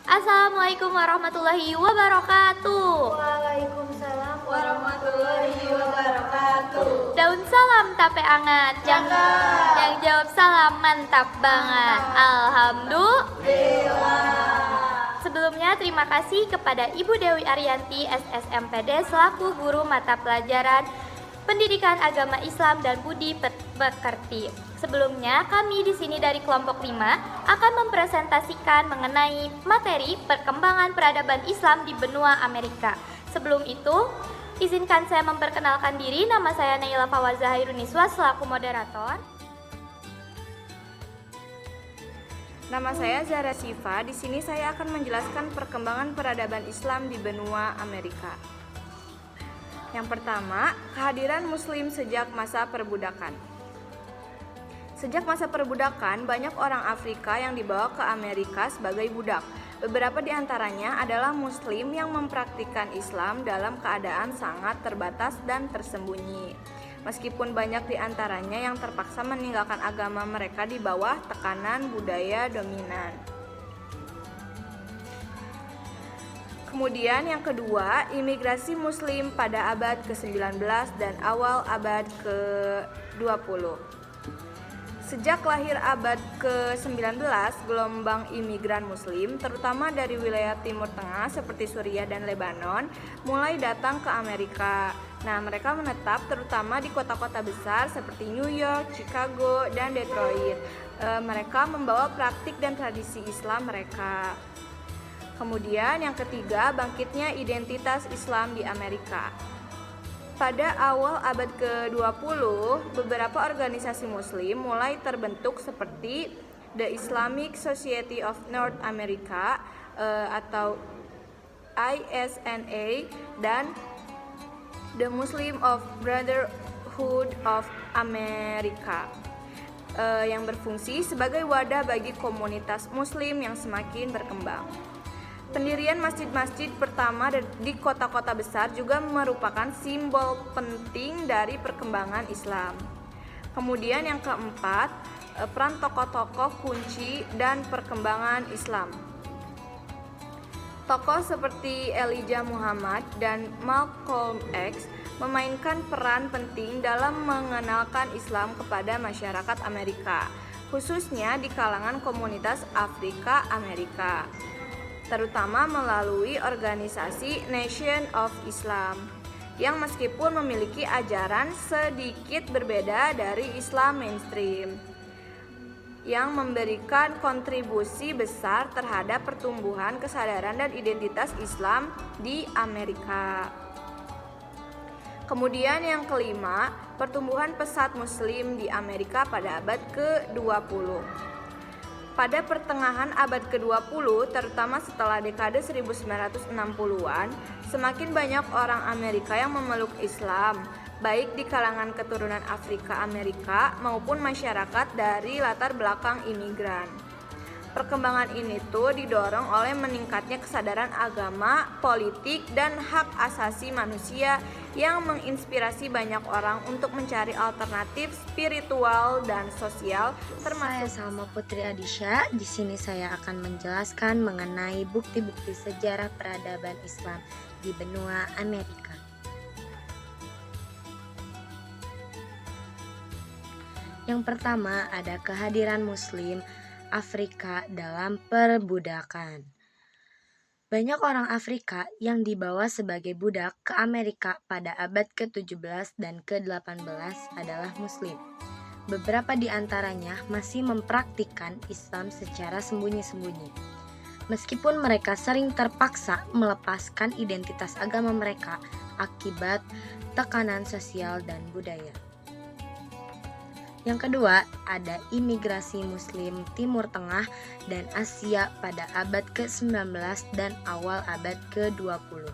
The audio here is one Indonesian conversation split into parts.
Assalamualaikum warahmatullahi wabarakatuh. Waalaikumsalam warahmatullahi wabarakatuh. Daun salam tape anget, yang jawab salam mantap banget. Alhamdulillah. Sebelumnya terima kasih kepada Ibu Dewi Ariyanti SSMPD selaku guru mata pelajaran Pendidikan Agama Islam dan Budi Pekerti. Sebelumnya, kami di sini dari kelompok 5 akan mempresentasikan mengenai materi perkembangan peradaban Islam di benua Amerika. Sebelum itu, izinkan saya memperkenalkan diri. Nama saya Naila Fawazah Hairuniswa selaku moderator. Nama saya Zahra Syifa. Di sini saya akan menjelaskan perkembangan peradaban Islam di benua Amerika. Yang pertama, kehadiran Muslim sejak masa perbudakan. Sejak masa perbudakan, banyak orang Afrika yang dibawa ke Amerika sebagai budak. Beberapa di antaranya adalah Muslim yang mempraktikkan Islam dalam keadaan sangat terbatas dan tersembunyi. Meskipun banyak di antaranya yang terpaksa meninggalkan agama mereka di bawah tekanan budaya dominan. Kemudian yang kedua, imigrasi Muslim pada abad ke-19 dan awal abad ke-20. Sejak lahir abad ke-19, gelombang imigran Muslim, terutama dari wilayah Timur Tengah seperti Suriah dan Lebanon, mulai datang ke Amerika. Nah, mereka menetap terutama di kota-kota besar seperti New York, Chicago, dan Detroit. Mereka membawa praktik dan tradisi Islam mereka. Kemudian yang ketiga, bangkitnya identitas Islam di Amerika. Pada awal abad ke-20, beberapa organisasi Muslim mulai terbentuk seperti The Islamic Society of North America atau ISNA dan The Muslim of Brotherhood of America yang berfungsi sebagai wadah bagi komunitas Muslim yang semakin berkembang. Pendirian masjid-masjid pertama di kota-kota besar juga merupakan simbol penting dari perkembangan Islam. Kemudian yang keempat, peran tokoh-tokoh kunci dan perkembangan Islam. Tokoh seperti Elijah Muhammad dan Malcolm X memainkan peran penting dalam mengenalkan Islam kepada masyarakat Amerika, khususnya di kalangan komunitas Afrika Amerika, terutama melalui organisasi Nation of Islam yang meskipun memiliki ajaran sedikit berbeda dari Islam mainstream, yang memberikan kontribusi besar terhadap pertumbuhan kesadaran dan identitas Islam di Amerika. Kemudian yang kelima, pertumbuhan pesat Muslim di Amerika pada abad ke-20. Pada pertengahan abad ke-20, terutama setelah dekade 1960-an, semakin banyak orang Amerika yang memeluk Islam, baik di kalangan keturunan Afrika Amerika maupun masyarakat dari latar belakang imigran. Perkembangan ini tuh didorong oleh meningkatnya kesadaran agama, politik, dan hak asasi manusia yang menginspirasi banyak orang untuk mencari alternatif spiritual dan sosial, termasuk. Saya Salma Putri Adisha. Di sini saya akan menjelaskan mengenai bukti-bukti sejarah peradaban Islam di benua Amerika. Yang pertama ada kehadiran Muslim Afrika dalam perbudakan. Banyak orang Afrika yang dibawa sebagai budak ke Amerika pada abad ke-17 dan ke-18 adalah Muslim. Beberapa di antaranya masih mempraktikkan Islam secara sembunyi-sembunyi. Meskipun mereka sering terpaksa melepaskan identitas agama mereka akibat tekanan sosial dan budaya. Yang kedua, ada imigrasi Muslim Timur Tengah dan Asia pada abad ke-19 dan awal abad ke-20.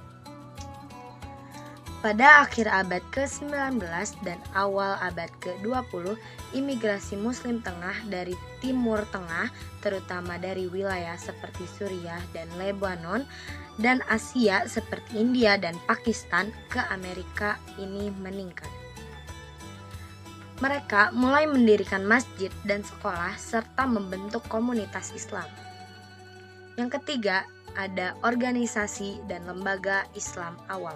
Pada akhir abad ke-19 dan awal abad ke-20, imigrasi Muslim Tengah dari Timur Tengah, terutama dari wilayah seperti Suriah dan Lebanon, dan Asia seperti India dan Pakistan ke Amerika ini meningkat. Mereka mulai mendirikan masjid dan sekolah serta membentuk komunitas Islam. Yang ketiga, ada organisasi dan lembaga Islam awal.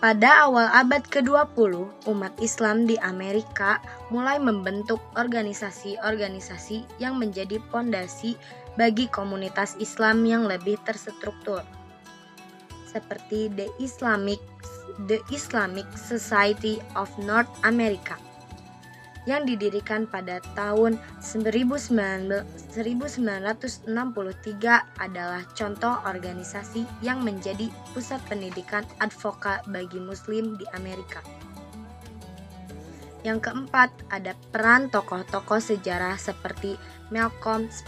Pada awal abad ke-20, umat Islam di Amerika mulai membentuk organisasi-organisasi yang menjadi pondasi bagi komunitas Islam yang lebih terstruktur, seperti The Islamic Society of North America yang didirikan pada tahun 1963 adalah contoh organisasi yang menjadi pusat pendidikan advokat bagi Muslim di Amerika. Yang keempat, ada peran tokoh-tokoh sejarah seperti Malcolm X.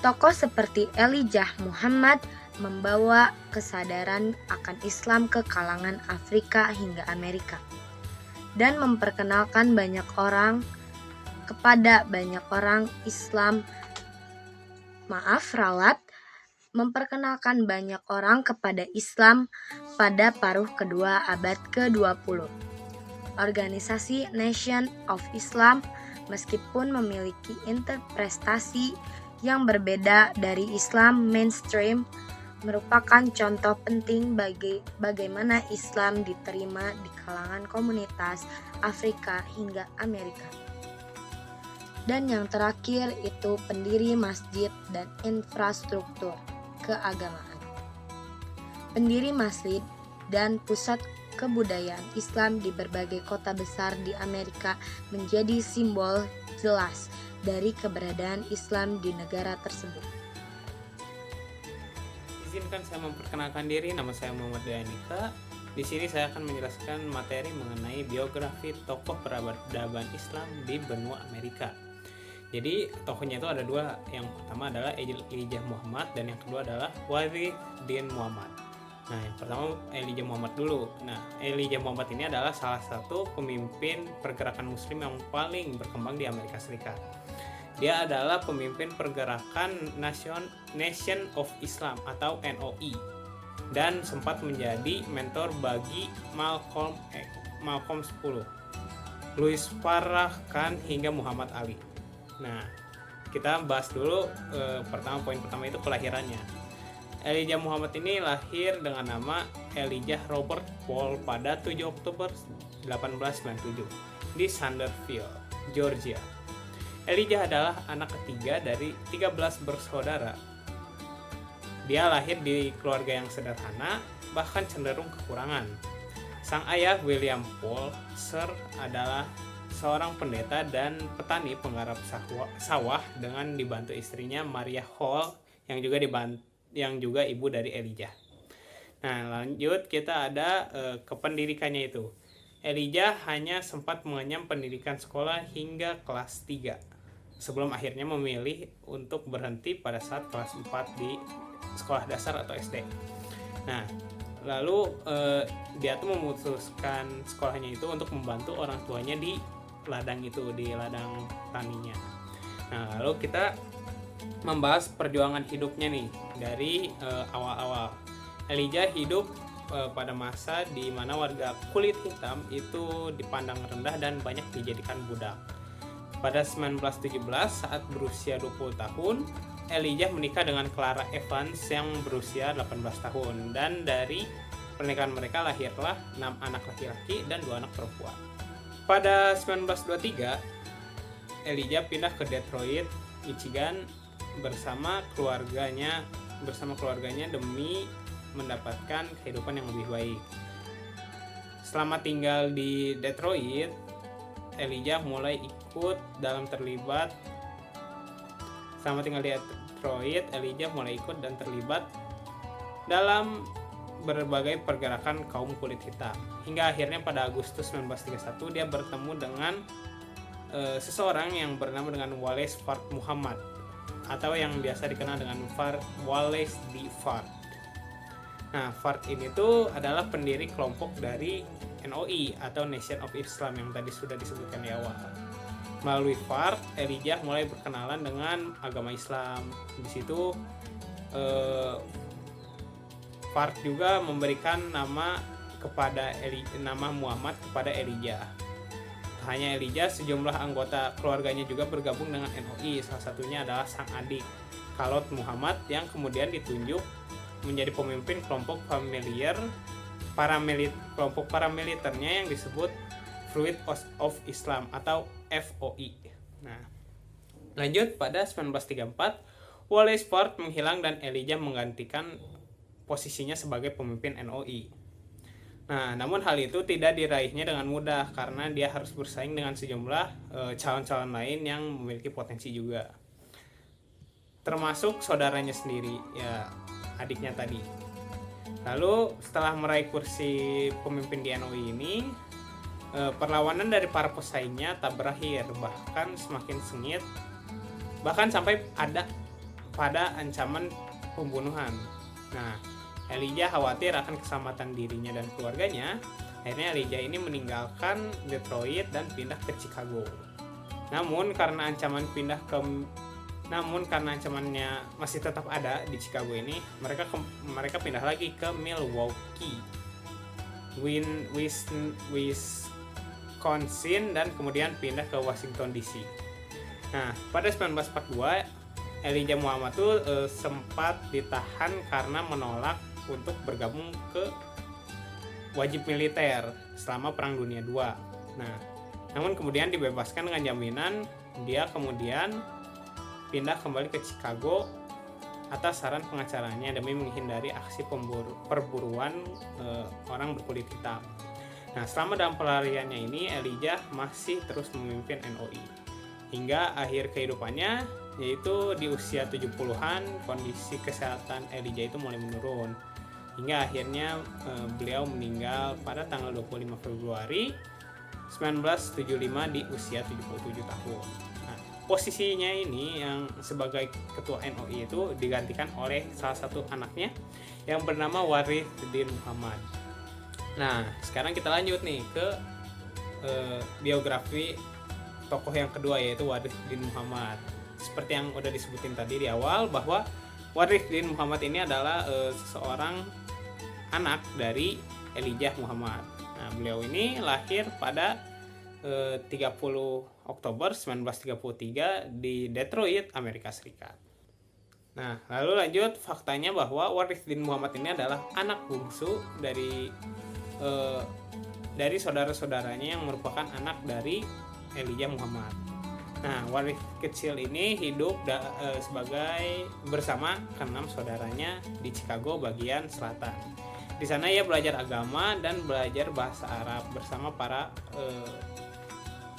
Tokoh seperti Elijah Muhammad membawa kesadaran akan Islam ke kalangan Afrika hingga Amerika dan memperkenalkan kepada banyak orang Islam memperkenalkan banyak orang kepada Islam pada paruh kedua abad ke-20. Organisasi Nation of Islam meskipun memiliki interpretasi yang berbeda dari Islam mainstream merupakan contoh penting bagaimana Islam diterima di kalangan komunitas Afrika hingga Amerika. Dan yang terakhir itu pendiri masjid dan infrastruktur keagamaan. Pendiri masjid dan pusat kebudayaan Islam di berbagai kota besar di Amerika menjadi simbol jelas dari keberadaan Islam di negara tersebut. Izinkan saya memperkenalkan diri, nama saya Muhammad Dayanika. Di sini saya akan menjelaskan materi mengenai biografi tokoh peradaban Islam di benua Amerika. Jadi tokohnya itu ada dua, yang pertama adalah Elijah Muhammad dan yang kedua adalah Warith Deen Muhammad. Nah, yang pertama Elijah Muhammad dulu. Nah, Elijah Muhammad ini adalah salah satu pemimpin pergerakan Muslim yang paling berkembang di Amerika Serikat. Dia adalah pemimpin pergerakan Nation of Islam atau NOI dan sempat menjadi mentor bagi Malcolm X, Louis Farrakhan hingga Muhammad Ali. Nah, kita bahas dulu poin pertama itu kelahirannya. Elijah Muhammad ini lahir dengan nama Elijah Robert Paul pada 7 Oktober 1897 di Sandersville, Georgia. Elijah adalah anak ketiga dari 13 bersaudara. Dia lahir di keluarga yang sederhana, bahkan cenderung kekurangan. Sang ayah William Paul Sr. adalah seorang pendeta dan petani penggarap sawah dengan dibantu istrinya Maria Hall yang juga ibu dari Elijah. Nah, lanjut kita ada kependidikannya itu. Elijah hanya sempat mengenyam pendidikan sekolah hingga kelas 3 sebelum akhirnya memilih untuk berhenti pada saat kelas 4 di sekolah dasar atau SD. Nah, lalu dia tuh memutuskan sekolahnya itu untuk membantu orang tuanya di ladang taninya. Nah, lalu kita membahas perjuangan hidupnya nih dari awal-awal. Elijah hidup pada masa di mana warga kulit hitam itu dipandang rendah dan banyak dijadikan budak. Pada 1917 saat berusia 20 tahun, Elijah menikah dengan Clara Evans yang berusia 18 tahun dan dari pernikahan mereka lahirlah 6 anak laki-laki dan 2 anak perempuan. Pada 1923, Elijah pindah ke Detroit, Michigan bersama keluarganya demi mendapatkan kehidupan yang lebih baik. Selama tinggal di Detroit, Elijah mulai ikut dan terlibat dalam berbagai pergerakan kaum kulit hitam. Hingga akhirnya pada Agustus 1931 dia bertemu dengan seseorang yang bernama dengan Wallace Fard Muhammad atau yang biasa dikenal dengan Wallace D. Fard. Nah, Fard ini tuh adalah pendiri kelompok dari NOI atau Nation of Islam yang tadi sudah disebutkan di awal. Melalui Fard, Elijah mulai berkenalan dengan agama Islam. Di situ Fard juga memberikan nama Muhammad kepada Elijah. hanya Elijah, sejumlah anggota keluarganya juga bergabung dengan NOI. Salah satunya adalah sang adik, Khalod Muhammad, yang kemudian ditunjuk menjadi pemimpin kelompok paramiliternya yang disebut Fruit of Islam atau FOI. Nah, lanjut pada 1934, Wallace Ford menghilang dan Elijah menggantikan posisinya sebagai pemimpin NOI. Nah, namun hal itu tidak diraihnya dengan mudah karena dia harus bersaing dengan sejumlah calon-calon lain yang memiliki potensi juga. Termasuk saudaranya sendiri, ya adiknya tadi. Lalu setelah meraih kursi pemimpin di NOI ini, perlawanan dari para pesaingnya tak berakhir, bahkan semakin sengit, bahkan sampai ada pada ancaman pembunuhan. Nah, Elijah khawatir akan keselamatan dirinya dan keluarganya. Akhirnya Elijah ini meninggalkan Detroit dan pindah ke Chicago. Namun karena ancamannya masih tetap ada di Chicago ini, mereka pindah lagi ke Milwaukee, Wisconsin, dan kemudian pindah ke Washington DC. Nah, pada 1942 Elijah Muhammad tuh sempat ditahan karena menolak untuk bergabung ke wajib militer selama Perang Dunia II. Nah, namun kemudian dibebaskan dengan jaminan dia kemudian pindah kembali ke Chicago atas saran pengacaranya demi menghindari aksi perburuan orang berkulit hitam. Nah, selama dalam pelariannya ini Elijah masih terus memimpin NOI hingga akhir kehidupannya, yaitu di usia 70-an. Kondisi kesehatan Elijah itu mulai menurun hingga akhirnya beliau meninggal pada tanggal 25 Februari 1975 di usia 77 tahun. Nah, posisinya ini yang sebagai ketua NOI itu digantikan oleh salah satu anaknya yang bernama Warithuddin Muhammad. Nah, sekarang kita lanjut nih ke biografi tokoh yang kedua, yaitu Warithuddin Muhammad. Seperti yang udah disebutin tadi di awal, bahwa Warithuddin Muhammad ini adalah seorang anak dari Elijah Muhammad. Nah, beliau ini lahir pada 30 Oktober 1933 di Detroit, Amerika Serikat. Nah, lalu lanjut faktanya bahwa Warithuddin Muhammad ini adalah anak bungsu dari saudara-saudaranya yang merupakan anak dari Elijah Muhammad. Nah, Warith kecil ini hidup bersama keenam saudaranya di Chicago bagian selatan. Di sana ia belajar agama dan belajar bahasa Arab bersama para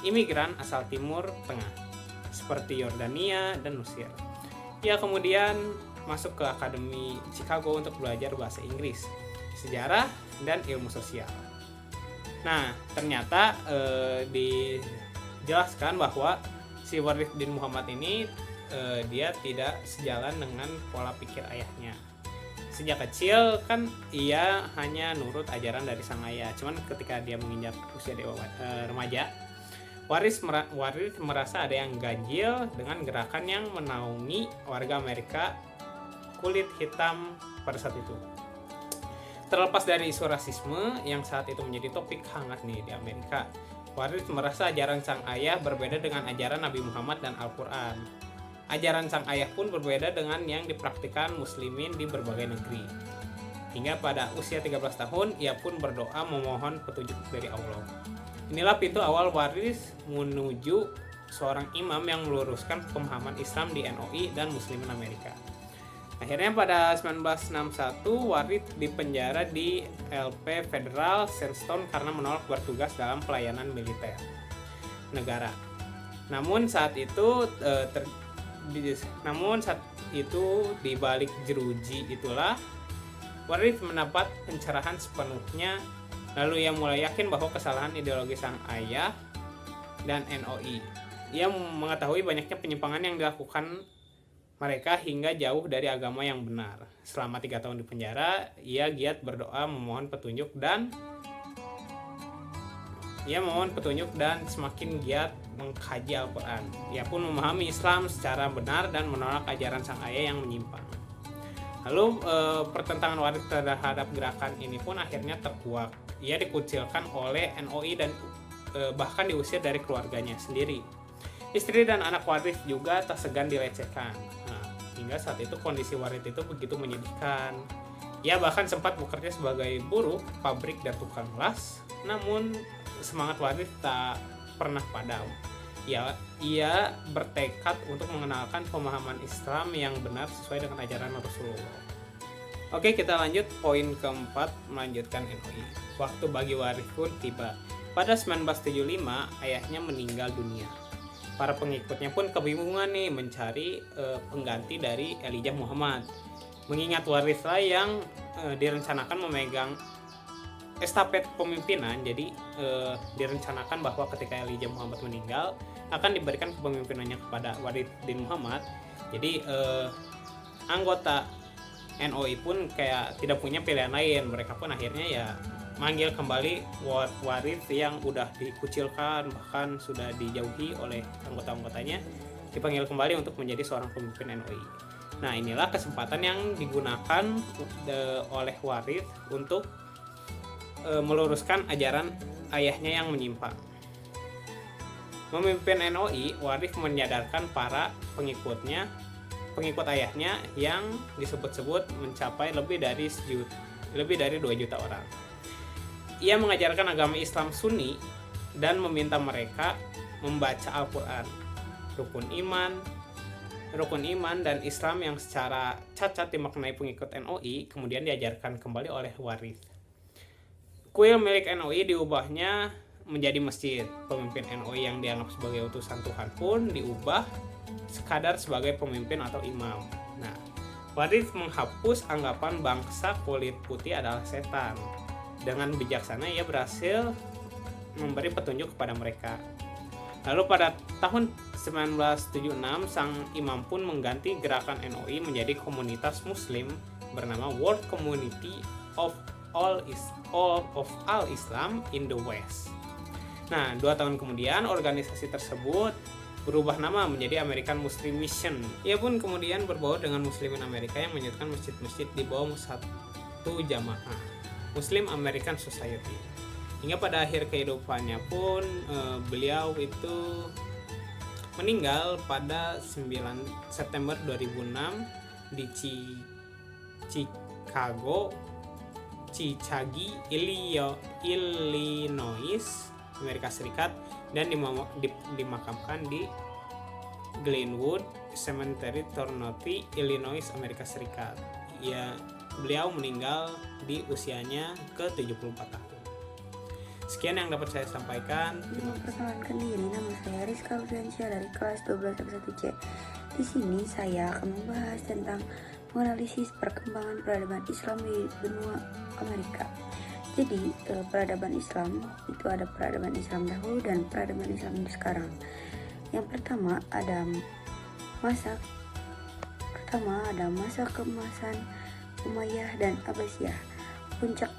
imigran asal Timur Tengah seperti Yordania dan Mesir. Ia kemudian masuk ke Akademi Chicago untuk belajar bahasa Inggris, sejarah, dan ilmu sosial. Nah, ternyata dijelaskan bahwa si Warithuddin Muhammad ini dia tidak sejalan dengan pola pikir ayahnya. Sejak kecil kan ia hanya nurut ajaran dari sang ayah. Cuman ketika dia menginjak usia remaja, Warith merasa ada yang ganjil dengan gerakan yang menaungi warga Amerika kulit hitam pada saat itu. Terlepas dari isu rasisme yang saat itu menjadi topik hangat nih di Amerika, Warith merasa ajaran sang ayah berbeda dengan ajaran Nabi Muhammad dan Al-Quran. Ajaran sang ayah pun berbeda dengan yang dipraktikkan muslimin di berbagai negeri. Hingga pada usia 13 tahun, ia pun berdoa memohon petunjuk dari Allah. Inilah pintu awal Warith menuju seorang imam yang meluruskan pemahaman Islam di NOI dan muslimin Amerika. Akhirnya pada 1961, Warith dipenjara di LP Federal Sandstone karena menolak bertugas dalam pelayanan militer negara. Namun saat itu di balik jeruji itulah Warith mendapat pencerahan sepenuhnya. Lalu ia mulai yakin bahwa kesalahan ideologi sang ayah dan NOI. Ia mengetahui banyaknya penyimpangan yang dilakukan mereka hingga jauh dari agama yang benar. Selama 3 tahun di penjara, ia giat berdoa memohon petunjuk dan semakin giat mengkaji Al-Quran. Ia pun memahami Islam secara benar dan menolak ajaran sang ayah yang menyimpang. Lalu pertentangan Warith terhadap gerakan ini pun akhirnya terkuak. Ia dikucilkan oleh NOI dan bahkan diusir dari keluarganya sendiri. Istri dan anak Warith juga tak segan dilecehkan. Nah, hingga saat itu kondisi Warith itu begitu menyedihkan. Ia bahkan sempat bekerja sebagai buruh pabrik dan tukang las, namun semangat Warith tak pernah padam. Ia bertekad untuk mengenalkan pemahaman Islam yang benar sesuai dengan ajaran Rasulullah. Oke, kita lanjut poin keempat, melanjutkan NOI. Waktu bagi Warith pun tiba. Pada 1975, ayahnya meninggal dunia. Para pengikutnya pun kebingungan nih mencari pengganti dari Elijah Muhammad. Mengingat Warith lah yang direncanakan memegang estafet pemimpinan, jadi direncanakan bahwa ketika Elijah Muhammad meninggal akan diberikan kepemimpinannya kepada Warith bin Muhammad. Jadi anggota NOI pun kayak tidak punya pilihan lain. Mereka pun akhirnya ya manggil kembali Warith yang udah dikucilkan, bahkan sudah dijauhi oleh anggota-anggotanya, dipanggil kembali untuk menjadi seorang pemimpin NOI. Nah, inilah kesempatan yang digunakan oleh Warith untuk meluruskan ajaran ayahnya yang menyimpang. Memimpin NOI, Warith menyadarkan para pengikut ayahnya yang disebut-sebut mencapai lebih dari 2 juta orang. Ia mengajarkan agama Islam Sunni dan meminta mereka membaca Al-Quran, rukun iman dan Islam yang secara cacat dimaknai pengikut NOI kemudian diajarkan kembali oleh Warith. Kuil milik NOI diubahnya menjadi masjid. Pemimpin NOI yang dianggap sebagai utusan Tuhan pun diubah sekadar sebagai pemimpin atau imam. Nah, Warith menghapus anggapan bangsa kulit putih adalah setan. Dengan bijaksana ia berhasil memberi petunjuk kepada mereka. Lalu pada tahun 1976 sang imam pun mengganti gerakan NOI menjadi komunitas muslim bernama World Community of All Islam in the West. Nah, 2 tahun kemudian organisasi tersebut berubah nama menjadi American Muslim Mission. Ia pun kemudian berbaur dengan Muslimin Amerika yang menyediakan masjid-masjid di bawah satu jamaah, Muslim American Society. Hingga pada akhir kehidupannya pun beliau itu meninggal pada 9 September 2006 di Chicago, Illinois, Amerika Serikat, dan dimakamkan di Glenwood Cemetery, Tornoti, Illinois, Amerika Serikat. Beliau meninggal di usianya ke-74 tahun. Sekian yang dapat saya sampaikan. Memperkenalkan diri, nama saya Rizka Udiansyah dari kelas 12 C. Di sini saya akan membahas tentang menganalisis perkembangan peradaban Islam di benua Amerika. Jadi, peradaban Islam itu ada peradaban Islam dahulu dan peradaban Islam sekarang. Yang pertama ada masa keemasan Umayyah dan Abbasiyah. Puncak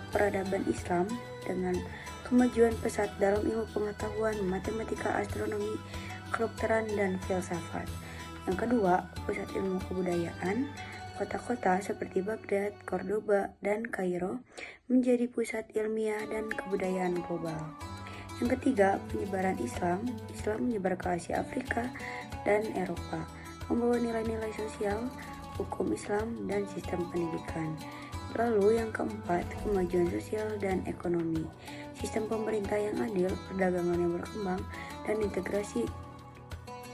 peradaban Islam dengan kemajuan pesat dalam ilmu pengetahuan, matematika, astronomi, kedokteran, dan filsafat. Yang kedua, pusat ilmu kebudayaan. Kota-kota seperti Baghdad, Cordoba, dan Kairo menjadi pusat ilmiah dan kebudayaan global. Yang ketiga, penyebaran Islam. Islam menyebar ke Asia, Afrika, dan Eropa, membawa nilai-nilai sosial, hukum Islam, dan sistem pendidikan. Lalu yang keempat, kemajuan sosial dan ekonomi. Sistem pemerintah yang adil, perdagangan yang berkembang, dan integrasi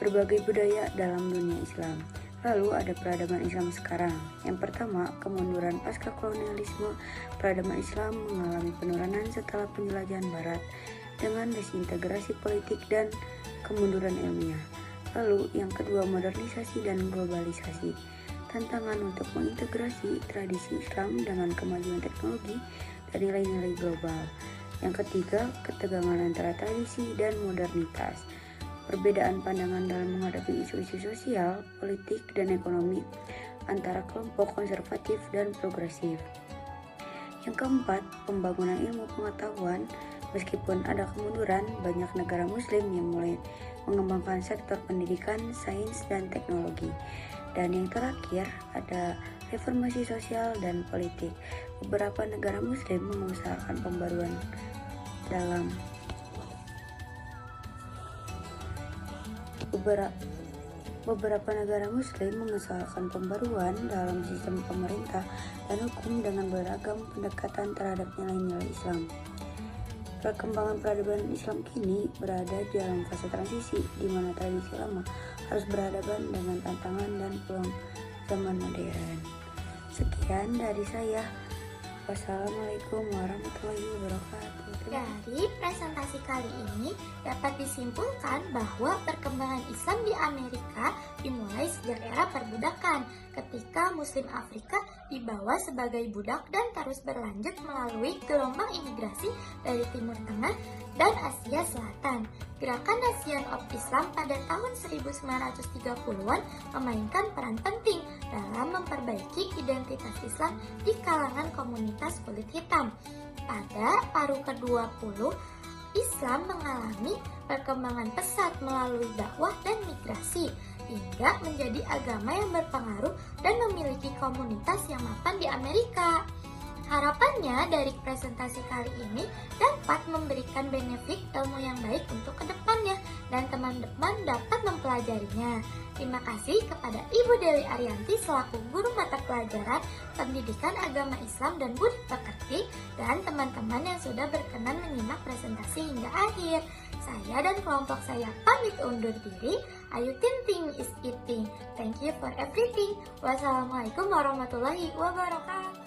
berbagai budaya dalam dunia Islam. Lalu ada peradaban Islam sekarang. Yang pertama, kemunduran pasca kolonialisme. Peradaban Islam mengalami penurunan setelah penjelajahan Barat dengan desintegrasi politik dan kemunduran ilmiah. Lalu yang kedua, modernisasi dan globalisasi. Tantangan untuk mengintegrasi tradisi Islam dengan kemajuan teknologi dan nilai-nilai global. Yang ketiga, ketegangan antara tradisi dan modernitas. Perbedaan pandangan dalam menghadapi isu-isu sosial, politik, dan ekonomi antara kelompok konservatif dan progresif. Yang keempat, pembangunan ilmu pengetahuan. Meskipun ada kemunduran, banyak negara muslim yang mulai mengembangkan sektor pendidikan, sains, dan teknologi. Dan yang terakhir, ada reformasi sosial dan politik. Beberapa negara muslim mengusahakan pembaruan dalam. Beberapa negara muslim mengesahkan pembaruan dalam sistem pemerintah dan hukum dengan beragam pendekatan terhadap nilai-nilai Islam. Perkembangan peradaban Islam kini berada dalam fase transisi di mana tradisi lama harus berhadapan dengan tantangan dan peluang zaman modern. Sekian dari saya. Wassalamualaikum warahmatullahi wabarakatuh. Dari presentasi kali ini dapat disimpulkan bahwa perkembangan Islam di Amerika dimulai sejak era perbudakan ketika Muslim Afrika dibawa sebagai budak dan terus berlanjut melalui gelombang imigrasi dari Timur Tengah dan Asia Selatan. Gerakan Nation of Islam pada tahun 1930-an memainkan peran penting dalam memperbaiki identitas Islam di kalangan komunitas kulit hitam. Pada paruh ke-20, Islam mengalami perkembangan pesat melalui dakwah dan migrasi hingga menjadi agama yang berpengaruh dan memiliki komunitas yang mapan di Amerika. Harapannya dari presentasi kali ini dapat memberikan benefit ilmu yang baik untuk kedepannya dan teman-teman dapat mempelajarinya. Terima kasih kepada Ibu Dewi Arianti selaku guru mata pelajaran Pendidikan Agama Islam dan Budi Pekerti dan teman-teman yang sudah berkenan menyimak presentasi hingga akhir. Saya dan kelompok saya pamit undur diri. Ayu Tinting is eating. Thank you for everything. Wassalamualaikum warahmatullahi wabarakatuh.